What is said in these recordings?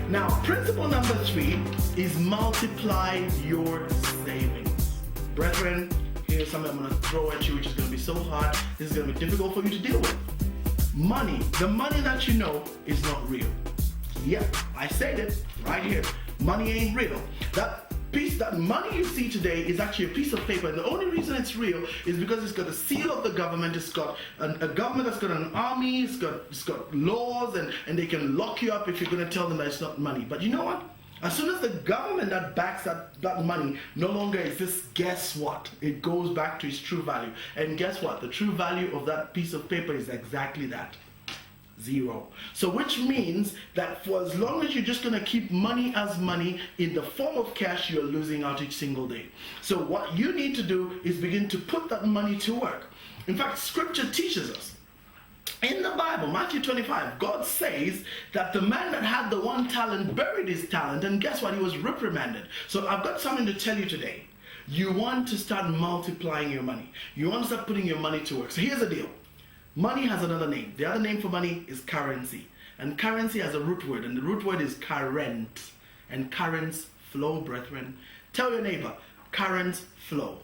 Now, principle number 3 is multiply your savings. Brethren, here's something I'm going to throw at you, which is going to be so hard. This is going to be difficult for you to deal with. Money, the money that you know is not real. Yep, I said it right here. Money ain't real. That money you see today is actually a piece of paper, and the only reason it's real is because it's got a seal of the government. It's got a government that's got an army. It's got laws, and they can lock you up if you're going to tell them that it's not money. But you know what? As soon as the government that backs that money no longer exists, guess what? It goes back to its true value. And guess what? The true value of that piece of paper is exactly that. 0. So which means that for as long as you're just going to keep money as money in the form of cash, you're losing out each single day. So what you need to do is begin to put that money to work. In fact, scripture teaches us. In the Bible, Matthew 25, God says that the man that had the 1 talent buried his talent, and guess what? He was reprimanded. So I've got something to tell you today. You want to start multiplying your money. You want to start putting your money to work. So here's the deal. Money has another name. The other name for money is currency. And currency has a root word, and the root word is current. And currents flow, brethren. Tell your neighbor, currents flow.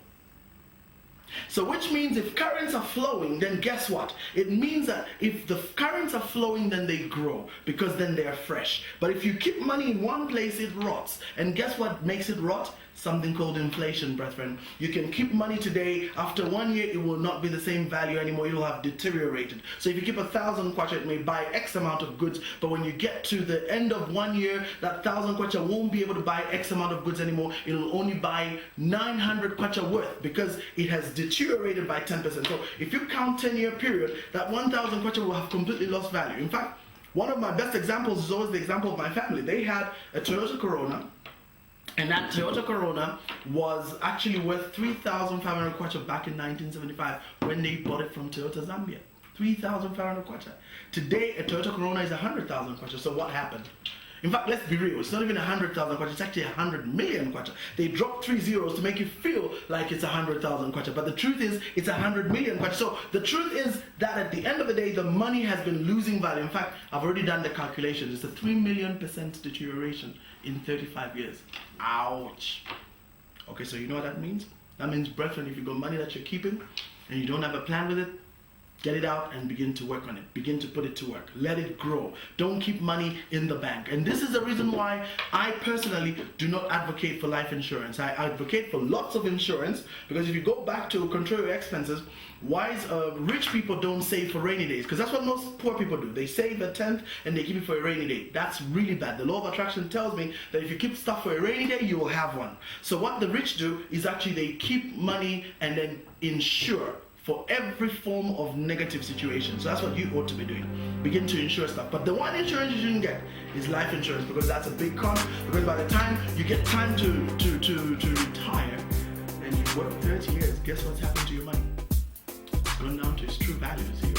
So which means if currents are flowing, then guess what? It means that if the currents are flowing, then they grow, because then they are fresh. But if you keep money in one place, it rots. And guess what makes it rot? Something called inflation, brethren. You can keep money today. After 1 year, it will not be the same value anymore. It will have deteriorated. So if you keep 1,000 kwacha, it may buy X amount of goods. But when you get to the end of 1 year, that 1,000 kwacha won't be able to buy X amount of goods anymore. It will only buy 900 kwacha worth, because it has deteriorated by 10%. So if you count 10-year period, that 1,000 kwacha will have completely lost value. In fact, one of my best examples is always the example of my family. They had a Toyota Corona. And that Toyota Corona was actually worth 3,500 kwacha back in 1975 when they bought it from Toyota Zambia. 3,500 kwacha. Today, a Toyota Corona is 100,000 kwacha. So what happened? In fact, let's be real. It's not even 100,000 kwacha. It's actually 100 million kwacha. They dropped 3 zeros to make you feel like it's 100,000 kwacha. But the truth is, it's 100 million kwacha. So the truth is that at the end of the day, the money has been losing value. In fact, I've already done the calculation. It's a 3 million % deterioration in 35 years. Ouch. Okay, so you know what that means? That means, brethren, if you've got money that you're keeping and you don't have a plan with it, get it out and begin to work on it. Begin to put it to work. Let it grow. Don't keep money in the bank. And this is the reason why I personally do not advocate for life insurance. I advocate for lots of insurance, because if you go back to control your expenses, rich people don't save for rainy days, because that's what most poor people do. They save a tenth and they keep it for a rainy day. That's really bad. The law of attraction tells me that if you keep stuff for a rainy day, you will have one. So what the rich do is actually they keep money and then insure for every form of negative situation. So that's what you ought to be doing. Begin to insure stuff. But the one insurance you shouldn't get is life insurance, because that's a big cost. Because by the time you get time to retire and you work 30 years, guess what's happened to your money? It's gone down to its true value.